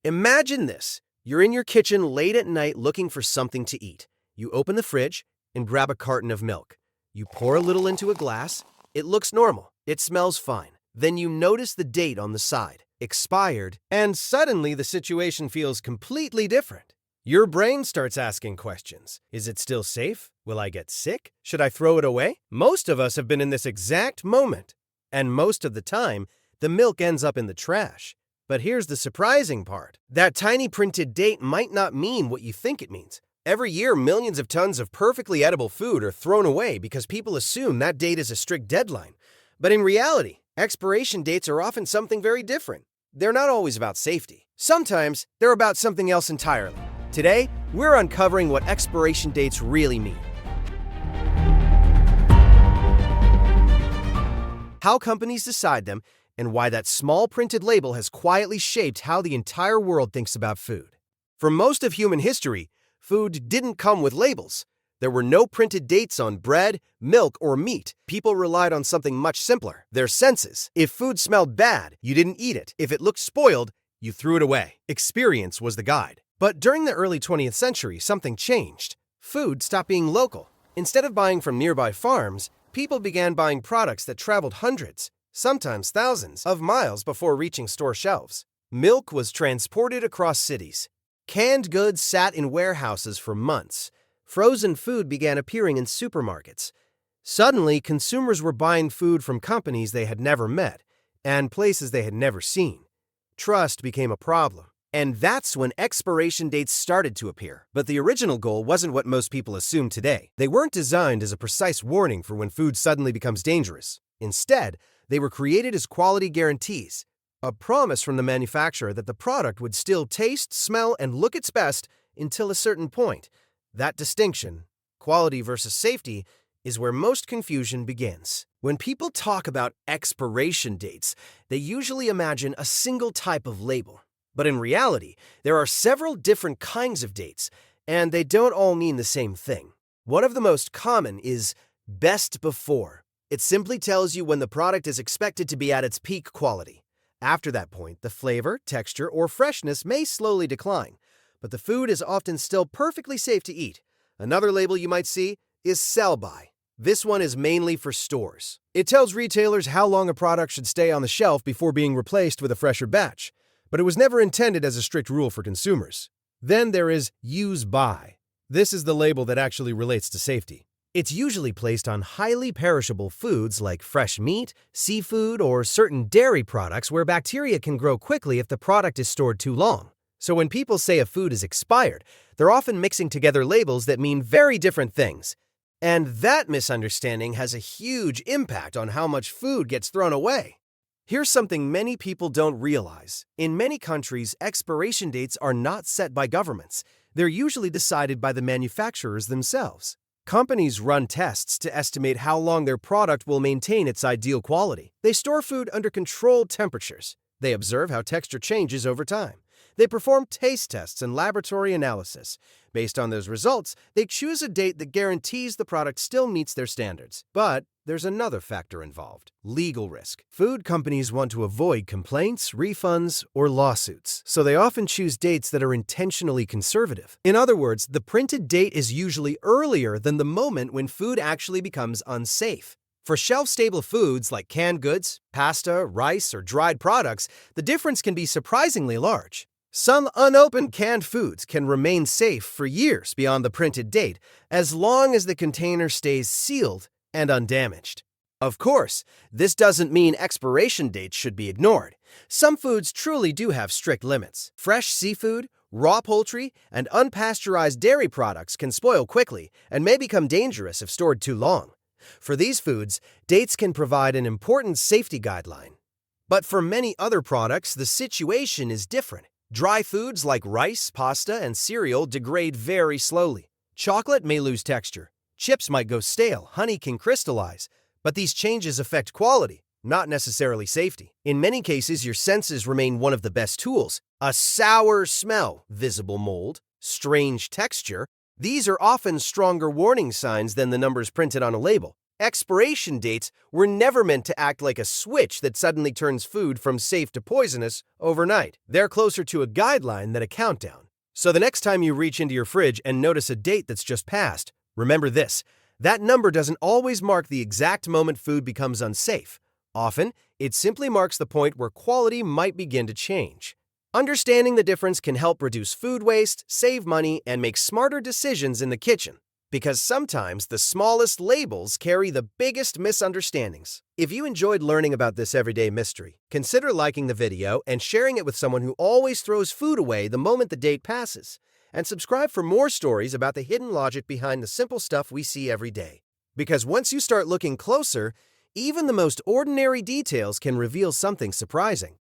Imagine this. You're in your kitchen late at night looking for something to eat. You open the fridge and grab a carton of milk. You pour a little into a glass. It looks normal. It smells fine. Then you notice the date on the side, expired, and suddenly the situation feels completely different. Your brain starts asking questions. Is it still safe? Will I get sick? Should I throw it away? Most of us have been in this exact moment. And most of the time, the milk ends up in the trash. But here's the surprising part. That tiny printed date might not mean what you think it means. Every year, millions of tons of perfectly edible food are thrown away because people assume that date is a strict deadline. But in reality, expiration dates are often something very different. They're not always about safety. Sometimes they're about something else entirely. Today, we're uncovering what expiration dates really mean. How companies decide them, and why that small printed label has quietly shaped how the entire world thinks about food. For most of human history, food didn't come with labels. There were no printed dates on bread, milk, or meat. People relied on something much simpler, their senses. If food smelled bad, you didn't eat it. If it looked spoiled, you threw it away. Experience was the guide. But during the early 20th century, something changed. Food stopped being local. Instead of buying from nearby farms, people began buying products that traveled hundreds, sometimes thousands, of miles before reaching store shelves. Milk was transported across cities. Canned goods sat in warehouses for months. Frozen food began appearing in supermarkets. Suddenly, consumers were buying food from companies they had never met and places they had never seen. Trust became a problem. And that's when expiration dates started to appear. But the original goal wasn't what most people assume today. They weren't designed as a precise warning for when food suddenly becomes dangerous. Instead, they were created as quality guarantees, a promise from the manufacturer that the product would still taste, smell, and look its best until a certain point. That distinction, quality versus safety, is where most confusion begins. When people talk about expiration dates, they usually imagine a single type of label. But in reality, there are several different kinds of dates, and they don't all mean the same thing. One of the most common is best before. It simply tells you when the product is expected to be at its peak quality. After that point, the flavor, texture, or freshness may slowly decline, but the food is often still perfectly safe to eat. Another label you might see is sell by. This one is mainly for stores. It tells retailers how long a product should stay on the shelf before being replaced with a fresher batch, but it was never intended as a strict rule for consumers. Then there is use by. This is the label that actually relates to safety. It's usually placed on highly perishable foods like fresh meat, seafood, or certain dairy products where bacteria can grow quickly if the product is stored too long. So when people say a food is expired, they're often mixing together labels that mean very different things. And that misunderstanding has a huge impact on how much food gets thrown away. Here's something many people don't realize. In many countries, expiration dates are not set by governments. They're usually decided by the manufacturers themselves. Companies run tests to estimate how long their product will maintain its ideal quality. They store food under controlled temperatures. They observe how texture changes over time. They perform taste tests and laboratory analysis. Based on those results, they choose a date that guarantees the product still meets their standards. But there's another factor involved: legal risk. Food companies want to avoid complaints, refunds, or lawsuits, so they often choose dates that are intentionally conservative. In other words, the printed date is usually earlier than the moment when food actually becomes unsafe. For shelf-stable foods like canned goods, pasta, rice, or dried products, the difference can be surprisingly large. Some unopened canned foods can remain safe for years beyond the printed date, as long as the container stays sealed and undamaged. Of course, this doesn't mean expiration dates should be ignored. Some foods truly do have strict limits. Fresh seafood, raw poultry, and unpasteurized dairy products can spoil quickly and may become dangerous if stored too long. For these foods, dates can provide an important safety guideline. But for many other products, the situation is different. Dry foods like rice, pasta, and cereal degrade very slowly. Chocolate may lose texture. Chips might go stale. Honey can crystallize. But these changes affect quality, not necessarily safety. In many cases, your senses remain one of the best tools. A sour smell, visible mold, strange texture. These are often stronger warning signs than the numbers printed on a label. Expiration dates were never meant to act like a switch that suddenly turns food from safe to poisonous overnight. They're closer to a guideline than a countdown. So the next time you reach into your fridge and notice a date that's just passed, remember this: that number doesn't always mark the exact moment food becomes unsafe. Often, it simply marks the point where quality might begin to change. Understanding the difference can help reduce food waste, save money, and make smarter decisions in the kitchen. Because sometimes the smallest labels carry the biggest misunderstandings. If you enjoyed learning about this everyday mystery, consider liking the video and sharing it with someone who always throws food away the moment the date passes. And subscribe for more stories about the hidden logic behind the simple stuff we see every day. Because once you start looking closer, even the most ordinary details can reveal something surprising.